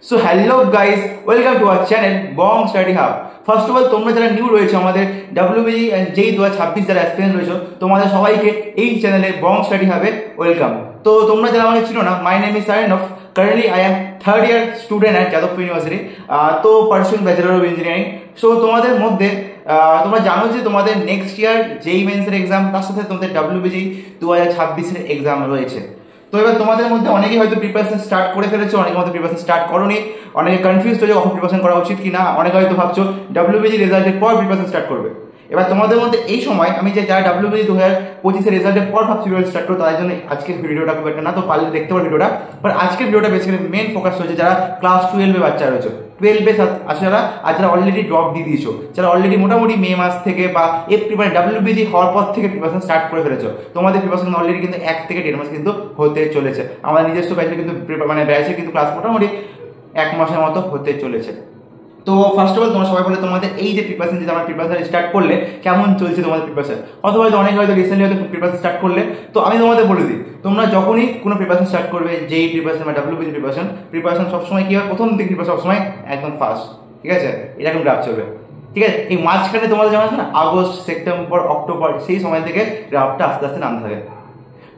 So hello guys, welcome to our channel Bong study hub. First of all, তোমরা যারা new রয়েছে আমাদের WBG and জেই 2026 যারা aspirant রয়েছে, তোমাদের সবাইকে এই চ্যানেলে বং স্টাডি হাবে ওয়েলকাম। তো তোমরা যারা আমাকে চিনো না, মাই নেম ইজ সায়নফ। Currently I am third year student at Jadavpur university. তো pursuing bachelor of engineering. So তোমাদের মধ্যে তোমরা জানো যে তোমাদের নেক্সট ইয়ার জেই মেন্সের এক্সাম, তার সাথে তোমাদের ডাব্লিউবিজি 2026 এক্সাম রয়েছে। তো এবার তোমাদের মধ্যে অনেকেই হয়তো প্রিপারেশন স্টার্ট করে ফেলেছো, অনেকের মধ্যে প্রিপারেশন স্টার্ট করোনি, অনেকে কনফিউজ হয়ে কখন প্রিপারেশন করা উচিত কিনা, অনেকে হয়তো ভাবছো ডাব্লিউবিজি রেজাল্টের পর প্রিপারেশন স্টার্ট করবে। এবার তোমাদের মধ্যে এই সময় আমি যে যারা ডাব্লিউবিজি 2025 রেজাল্টের পর ভাবছি স্টার্ট করো, তাদের জন্য আজকের ভিডিওটা খুব একটা না, তো পারলে দেখতে পারো ভিডিওটা। বাট আজকের ভিডিওটা বেসিক্যালি মেন ফোকাস হয়েছে যারা ক্লাস 12 বাচ্চা রয়েছে, 12 আছে যারা, আর যারা অলরেডি ড্রপ দিয়ে দিয়েছো, যারা অলরেডি মোটামুটি মে মাস থেকে বা এপ্রিল মানে ডাব্লিউবিজি হওয়ার পর থেকে প্রিপারেশন স্টার্ট করে ফেলেছো। তোমাদের প্রিপারেশন অলরেডি কিন্তু 1 থেকে 1.5 মাস কিন্তু হতে চলেছে। আমাদের নিজস্ব ব্যাচে কিন্তু মানে ব্যাচে কিন্তু ক্লাস মোটামুটি 1 মাসের মতো হতে চলেছে। তো ফার্স্ট অফ অল তোমরা সবাই বলে তোমাদের এই যে প্রিপারেশন, যে তোমরা প্রিপারেশন স্টার্ট করলে, কেমন চলছে তোমাদের প্রিপারেশন? অথবা অনেকে হয়তো রিসেন্টলি হয়তো প্রিপারেশন স্টার্ট করলে। তো আমি তোমাদের বলে দিই, তোমরা যখনই কোনো প্রিপারেশন স্টার্ট করবে, যেই প্রিপারেশন বা ডাব্লিউবিজি প্রিপারেশন সবসময় কি হয়, প্রথম দিকে প্রিপারেশন সবসময় একদম ফার্স্ট, ঠিক আছে? এরকম গ্রাফ চলবে, ঠিক আছে? এই মাঝখানে তোমাদের যেমন আছে না, আগস্ট, সেপ্টেম্বর, অক্টোবর, সেই সময় থেকে গ্রাফটা আস্তে আস্তে নামতে থাকে।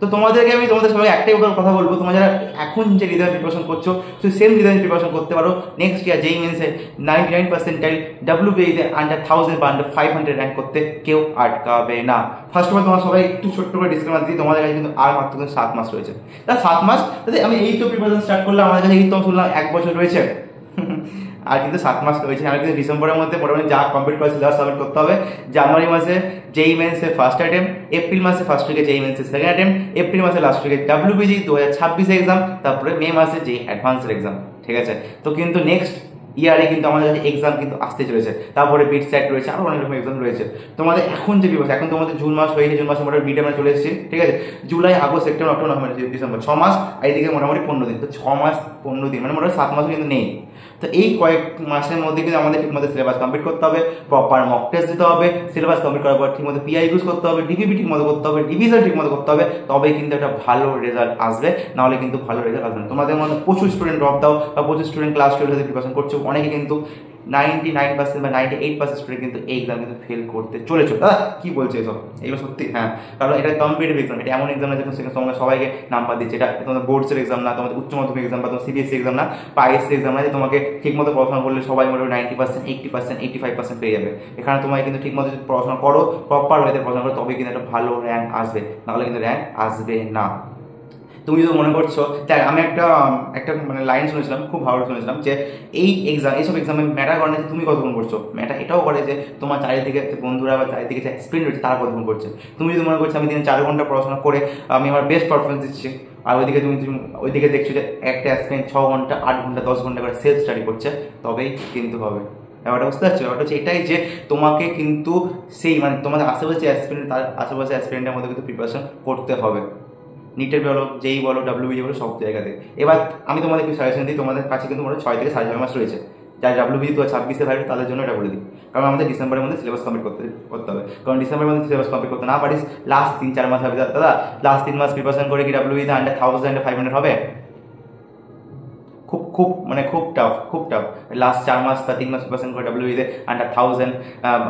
তো তোমাদেরকে আমি তোমাদের সবাই একটাই কথা বলবো, তোমরা যারা এখন যে রিজাল্ট প্রিপারেশন করছো, সেই সেম রিজাল্ট প্রিপারেশন করতে পারো। নেক্সট ইয়ার যেই মেন্সে 99% ডাব্লিউবিজিতে আন্ডার 1000 বা আন্ডার 500 র্যাঙ্ক করতে কেউ আটকাবে না। ফার্স্ট অফ অল তোমরা সবাই একটু ছোট্ট করে ডিসক্লেমার দিই, তোমাদের কাছে কিন্তু আর মাত্র 7 মাস রয়েছে। তা 7 মাস তাতে আমি এই তো প্রিপারেশন স্টার্ট করলাম, আমাদের কাছে এই তো শুনলাম 1 বছর রয়েছে, আর কিন্তু 7 মাস রয়েছে। আমি কিন্তু ডিসেম্বরের মধ্যে মোটামুটি যা কমপ্লিট করেছি যা সাবমিট করতে হবে। জানুয়ারি মাসে জেই মেন্সে ফার্স্ট অ্যাটেম্প, এপ্রিল মাসে ফার্স্ট উইকে জেই মেন্সে সেকেন্ড অ্যাটেম্প, এপ্রিল মাসে লাস্ট উইকে ডাব্লিউবিজি 2026 এক্সাম, তারপরে মে মাসে জেই অ্যাডভান্সের এক্সাম, ঠিক আছে? তো কিন্তু নেক্সট ইয়ারে কিন্তু আমাদের কাছে এক্সাম কিন্তু আসতে চলেছে। তারপরে বিট সেট রয়েছে, আরো অনেক রকম এক্সাম রয়েছে। তোমাদের এখন যে বিভাগ, এখন তোমাদের জুন মাস হয়ে গেছে, জুন মাসে মোটামুটি মিড টার্মে চলে এসেছে, ঠিক আছে? July, August, September, October, November, December, 6 মাস। এইদিকে মোটামুটি 15 দিন। তো 6 মাস 15 দিন মানে মোটামুটি 7 মাসও কিন্তু নেই। তো এই কয়েক মাসের মধ্যে কিন্তু আমাদের ঠিকমতো সিলেবাস কমপ্লিট করতে হবে, প্রপার মক টেস্ট দিতে হবে, সিলেবাস কমপ্লিট করার পর ঠিকমতো পিআই ইউজ করতে হবে, ডিবিবি ঠিকমতো করতে হবে, ডিভিশন ঠিকমতো করতে হবে, তবে কিন্তু একটা ভালো রেজাল্ট আসবে। নাহলে কিন্তু ভালো রেজাল্ট আসবে না। তোমাদের মধ্যে প্রচুর স্টুডেন্ট ড্রপ দাও বা প্রচুর স্টুডেন্ট ক্লাস 12 প্রিপারেশন করছো, অনেকে কিন্তু 99% বা 98% স্টুডেন্ট কিন্তু এই এক্সাম কিন্তু ফেল করতে চলেছো। দাদা কি বলছে এসব? এইবার সত্যি হ্যাঁ, কারণ এটা কম্পিটিটিভ এক্সাম, এটা এমন এক্সাম না যেখানে সেখানে তোমরা সবাইকে নাম্বার দিচ্ছে। এটা তোমাদের বোর্ডসের এক্সাম না, তোমাদের উচ্চ মাধ্যমিক এক্সাম বা তোমার সিবিএসসি এক্সাম না, বা আইএসসি এক্সাম না যে তোমাকে ঠিকমতো পড়াশোনা করলে সবাই মোটামুটি 90%, 80%, 85% পেয়ে যাবে। এখানে তোমায় কিন্তু ঠিকমতো যদি পড়াশোনা করো, প্রপার ওয়েতে পড়াশোনা করো, তবে কিন্তু একটা ভালো র্যাঙ্ক আসবে, নাহলে কিন্তু র্যাঙ্ক আসবে না। তুমি যদি মনে করছো, তাই আমি একটা মানে লাইন শুনেছিলাম, খুব ভালো শুনেছিলাম, যে এই এক্সাম, এইসব এক্সামে ম্যাটার করে না যে তুমি কতক্ষণ করছো, ম্যাটার এটাও করে যে তোমার চারিদিকে বন্ধুরা বা চারিদিকে যে এক্সপিরিয়েন্স রয়েছে তারা কতক্ষণ করছে। তুমি যদি মনে করছো আমি দিনে 4 ঘন্টা পড়াশোনা করে আমি আমার বেস্ট পারফরমেন্স দিচ্ছি, আর ওইদিকে তুমি ওইদিকে দেখছো যে একটা অ্যাসপিরেন্ট 6 ঘন্টা, 8 ঘন্টা, 10 ঘন্টা করে সেলফ স্টাডি করছে, তবেই কিন্তু হবে। ব্যাপারটা বুঝতে পারছো? ব্যাপারটা হচ্ছে এটাই যে তোমাকে কিন্তু সেই মানে তোমাদের আশেপাশে অ্যাসপিরেন্ট, তার আশেপাশে অ্যাসপিরেন্টের মধ্যে কিন্তু প্রিপারেশন করতে হবে। নিটের বলো, যেই বলো, ডাব্লিউবিজি বলো, সব জায়গাতে। এবার আমি তোমাদের একটু সাজেশন দিই, তোমাদের কাছে কিন্তু মোটামুটি 6 থেকে 6.5 মাস রয়েছে। যারা ডাব্লিউবিজি 2026 ভাইবে তাদের জন্য এটা বলে দিই, কারণ আমাদের ডিসেম্বরের মধ্যে সিলেবাস কমপ্লিট করতে হবে। কারণ ডিসেম্বরের মধ্যে সিলেবাস কমপ্লিট করতে না পারিস, লাস্ট 3-4 মাস হবে। দাদা লাস্ট 3 মাস প্রিপারেশন করে কি ডাব্লিউবিজি আন্ডার 1000, আন্ডার 500 হবে? খুব টাফ। লাস্ট 4 মাস বা 3 মাস প্রিপারেশন করে ডাব্লিউবিতে আন্ডার 1000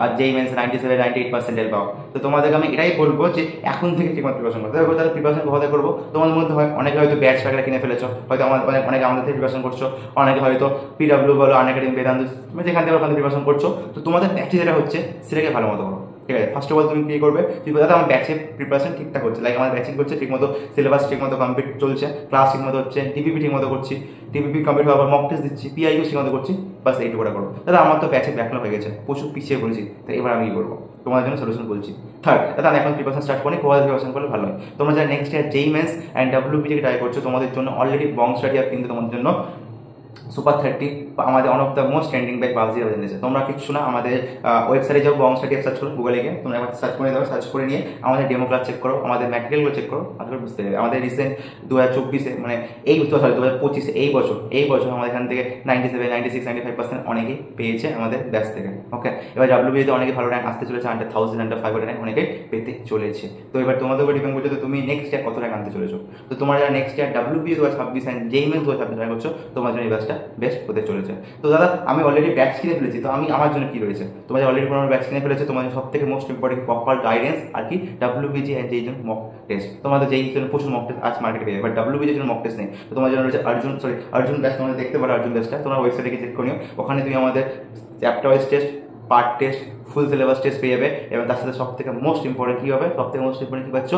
আর যেই মেন্স 97-98% পাও। তো তোমাদেরকে আমি এটাই বলবো যে এখন থেকে ঠিকমতো প্রিপারেশন করতে হবে। তাহলে প্রিপারেশন কোথায় করবো? তোমাদের মধ্যে হয় অনেকে হয়তো ব্যাচ প্যাকেট কিনে ফেলেছো, হয়তো অনেকে আমাদের থেকে প্রিপারেশন করছো, অনেকে হয়তো পিডাব্লিউ বলো, আনএকাডেমি, বেদান্ত, তুমি যেখান থেকে ওখান থেকে প্রিপারেশন করছো। তো তোমাদের ব্যাচে যেটা হচ্ছে সেটাকে ভালো মতো করো, ঠিক আছে? ফার্স্ট অফ অল তুমি কি করবে, তুই দাদা আমার ব্যাচে প্রিপারেশন ঠিকঠাক হচ্ছে, লাইক আমার ব্যাচিং করছে ঠিকমতো, সিলেবাস ঠিকমতো কমপ্লিট চলছে, ক্লাস ঠিকমতো হচ্ছে, ডিপিপি ঠিকমতো করছি, ডিপিপি কমপ্লিট হওয়ার পর মক টেস্ট দিচ্ছি, পিআইকিউ ঠিকমতো করছি, বাস এইটুকুটা করো। দাদা আমার তো ব্যাচে ব্যাকলগ হয়ে গেছে, প্রচুর পিছিয়ে পড়েছি, তো এবার আমি কি করবো? তোমাদের জন্য সলিউশন বলছি। থার্ড, দাদা আমি এখন প্রিপারেশন স্টার্ট করি, কোথায় প্রিপারেশন করলে ভালো হয়? তোমরা যারা next year JEE Mains and ডাব্লিউবিজিকে ট্রাই করছো, তোমাদের জন্য অলরেডি বং স্টাডি অ্যাপ কিন্তু তোমাদের জন্য সুপার 30 আমাদের one of the most trending batch পাবজি জেনেছে। তোমরা কিছু না, আমাদের ওয়েবসাইটে যাও, বং স্টাডি সার্চ করো, গুগলে গিয়ে তোমরা একবার সার্চ করে দাও, সার্চ করে নিয়ে আমাদের ডেমো ক্লাস চেক করো, আমাদের ম্যাটেরিয়ালগুলো চেক করো, তাহলে বুঝতে যাবে। আমাদের রিসেন্ট 2024-এ মানে এই 2025-এ এই বছর আমাদের এখান থেকে 97, 96, 95% অনেকেই পেয়েছে আমাদের ব্যাচ থেকে। ওকে, এবার ডাব্লিউবিতে অনেকে ভালো র্যাঙ্ক আসতে চলেছে, আন্ডার 1000, আন্ডার 500 র্যাঙ্ক অনেকে পেতে চলেছে। তো এবার তোমাদের উপর ডিপেন্ড করছে তো তুমি নেক্সট ইয়ার কত র্যাঙ্ক আনতে চলেছো। তো তোমরা যারা next year WB 2026 and JEE Mains 2026 try করছো, তোমার জন্য এই ব্যাচটা বেস্ট হতে চলেছে। তো দাদা আমি অলরেডি ব্যাচ কিনে ফেলেছি, তো আমি আমার জন্য কি রয়েছে, তোমাদের অলরেডি কোনো ব্যাচ কিনে ফেলেছে, তোমাদের সব থেকে মোস্ট ইম্পর্টেন্ট প্রপার গাইডেন্স আর কি WBG এর যেই জন্য মক টেস্ট, তোমাদের যেই জন্য প্রচুর মক টেস্ট আজ মার্কেটে পেয়ে যাবে, বাট WBG এর জন্য মক টেস্ট নেই। তো তোমার জন্য রয়েছে অর্জুন ব্যাচ, তোমরা দেখতে পারো অর্জুন ব্যাচটা, তোমরা ওয়েবসাইটে গিয়ে চেক করিও, ওখানে তুমি আমাদের chapter wise test, part test, full syllabus test পেয়ে যাবে। এবং তার সাথে সব থেকে মোস্ট ইম্পর্টেন্ট কী হবে, সব থেকে মোস্ট ইম্পর্টেন্ট কী পাচ্ছ,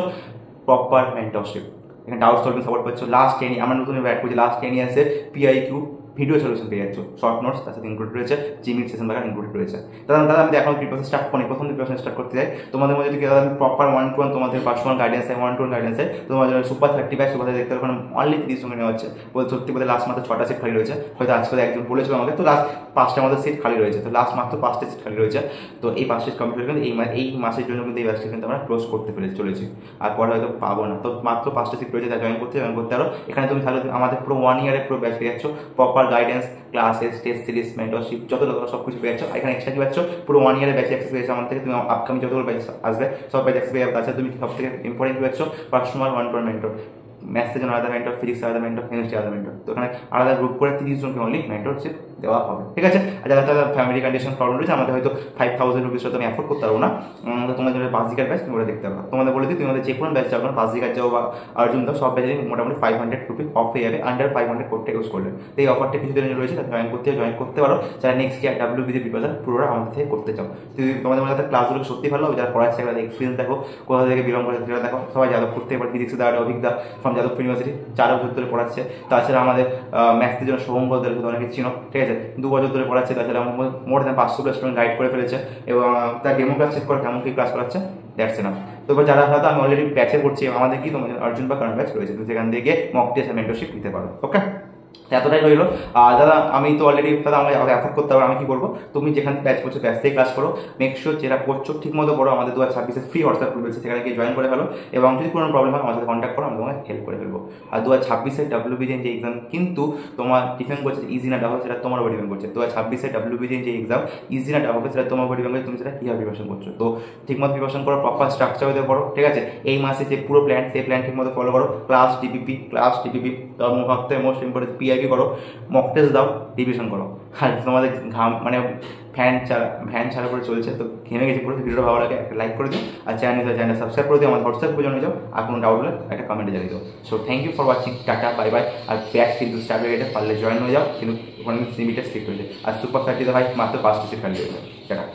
প্রপার মেন্টরশিপ। এখানে ডাউট সলভিং সাপোর্ট পাচ্ছ, লাস্ট 10 আমরা নতুন অ্যাড করছি, লাস্ট 10 ইয়ার্সে PIQ ভিডিও সলিউশন পেয়ে যাচ্ছ, শর্ট নোটস তার সাথে ইনক্লুড রয়েছে, জিমিট সেশন বাগান ইনক্লুড রয়েছে। দাদা আমি এখন প্রিপারেশন স্টার্ট করি, প্রথম প্রিপারেশন স্টার্ট করতে যাই, তোমাদের মধ্যে যদি আমি প্রপার 1-to-1 তোমাদের পার্সোনাল গাইডেন্স হয়, 1-to-1 গাইডেন্স হয়, তোমার জন্য সুপার 30 ব্যাচ তোমাদের দেখতে পারো, অনলি 30 সঙ্গে নেওয়া হচ্ছে। বলতে সত্যি বলতে লাস্ট মাত্র 6টা সিট খালি রয়েছে, হয়তো আজকে একজন বলেছিল আমাকে, তো লাস্ট 5টা আমাদের সিট খালি রয়েছে, তো লাস্ট মাত্র 5টা সিট খালি রয়েছে। তো এই 5টা সিট কমপ্লিট কিন্তু এই মাসের জন্য কিন্তু এই ব্যাচটা কিন্তু আমরা ক্লোজ করতে চলেছি, আর পরে হয়তো পাবো না। তো মাত্র 5টা সিট রয়েছে, যা জয়েন করতে পারো। এখানে তুমি তাহলে আমাদের পুরো 1 ইয়ারের পুরো ব্যাচ পেয়ে যাচ্ছ, proper guidance, classes, test series, mentorship, যত সব কিছু পেয়ে যাচ্ছ। এখানে এক্সট্রা কি পাচ্ছ, পুরো 1 ইয়ারের ব্যাচ অ্যাক্সেস পেয়েছো আমাদের থেকে, তুমি আপকামিং যতগুলো ব্যাচ আসবে সব ব্যাচ অ্যাক্সেস পেয়ে যাবে। তাছাড়া তুমি সব থেকে ইম্পর্টেন্ট কি পাচ্ছ, পার্সোনাল 1-to-1 মেন্টর, ম্যাথসের জন্য আলাদা মেন্টর, ফিজিক্স আলাদা মেন্টর, কেমিস্ট্রি আলাদা মেন্টর। তো এখানে আলাদা গ্রুপ করে 30 জনকে অনলি মেন্টরশিপ দেওয়া হবে, ঠিক আছে। আর যারা তারা ফ্যামিলি কন্ডিশন প্রবলেম রয়েছে, আমাদের হয়তো 5000 রুপিস হয়তো আমি অ্যাফোর্ড করতে পারবো না, তো তোমাদের জন্য বাসিকার ব্যাচ তুমি ওটা দেখতে পারো। তোমাদের বলে দিই, তোমাদের যে কোনো ব্যাচ যাও না, বাসিকার যাও বা অর্জুন দাও, সব ব্যাচে মোটামুটি 500 রুপি অফ হয়ে যাবে, আন্ডার 500 কোডটা ইউজ করলে। তো এই অফারটা কিছুদিনের জন্য রয়েছে, জয়েন করতে পারো। যারা নেক্সট ইয়ার WBG প্রিপারেশন পুরোটা আমাদের থেকে করতে চাও, যদি তোমাদের মধ্যে ক্লাসগুলো সত্যি ভালো হবে, যারা পড়াচ্ছে একটা এক্সপিরিয়েন্স দেখো, কোথা থেকে বিলং করে সেটা দেখো। সবাই যাদবপুর থেকে ফিজিক্সে দেওয়া অভিজ্ঞতা ফ্রম যাদবপুর ইউনিভার্সিটি, 4 বছর ধরে পড়াচ্ছে। তাছাড়া আমাদের ম্যাথসের জন্য শুভঙ্কর দেবকে অনেকে চিনো, ঠিক আছে, 2 বছর ধরে পড়াচ্ছে। তাছাড়া মোর দ্যান 500 স্টুডেন্ট গাইড করে ফেলেছে, এবং তার ডেমো ক্লাস চেক করে কেমন কি ক্লাস করাচ্ছে দেখছে না। তো এবার যারা হয়তো আমি অলরেডি ব্যাচে করছি, আমাদের কি তোমাদের অর্জুন বা কারণ ব্যাচ রয়েছে, তুমি সেখান থেকে মক টেস্ট মেন্টরশিপ নিতে পারো। ওকে, এতটাই রইলো। আর দাদা আমি তো অলরেডি দাদা আমাকে অ্যাফোর্ড করতে হবে, আমি কি করবো, তুমি যেখানে ব্যাচ করছো ব্যাচ থেকে ক্লাস করো, মেক শিওর যেটা করছো ঠিক মতো করো। আমাদের 2026 ফ্রি হোয়াটসঅ্যাপ গ্রুপ রয়েছে, সেখানে গিয়ে জয়েন করে ফেলো, এবং যদি কোনো প্রবলেম হয় আমার সাথে কন্ট্যাক্ট করো, আমি তোমাকে হেল্প করে ফেলবো। আর 2026 WBG যে এক্সাম কিন্তু তোমার ডিপেন্ড করছে ইজি না টাফ, সেটা তোমার উপর ডিপেন্ড করছে। 2026 WBG যে এক্সাম ইজি না টাফ হবে, সেটা তোমার উপর ডিপেন্ড করছে, তুমি সেটা কীভাবে প্রিপারেশন করছো। তো ঠিকমতো প্রিপারেশন করো, প্রপার স্ট্রাকচার হতে পারো, ঠিক আছে। এই মাসে যে পুরো প্ল্যান, সেই প্ল্যান ঠিকমতো ফলো করো। ক্লাস ডিপিপি ভাবতে মোস্ট ইম্পর্টেন্ট PIQ করো, মক টেস্ট দাও, রিভিশন করো। আর তোমাদের ঘাম মানে ফ্যান ছাড়া করে চলছে, তো ঘেমে গেছে পুরো। ভিডিওটা ভালো লাগে একটা লাইক করে দিও, আর চ্যানেলটা সাবস্ক্রাইব করে দিও, আমার হোয়াটসঅ্যাপ গ্রুপে জয়েন হয়ে যাও। আর কোনো ডাউট হলে একটা কমেন্টে জানিয়ে দিও। So thank you for watching, টাটা বাই বাই। আর ব্যাচ কিন্তু স্টার্ট হয়ে গেছে, পারলে জয়েন হয়ে যাও, কিন্তু ওখানে লিমিটেড সিট হয়েছে। আর সুপার 30 ভাই মাত্র 5টা সিট খালি হয়েছে, টাটা।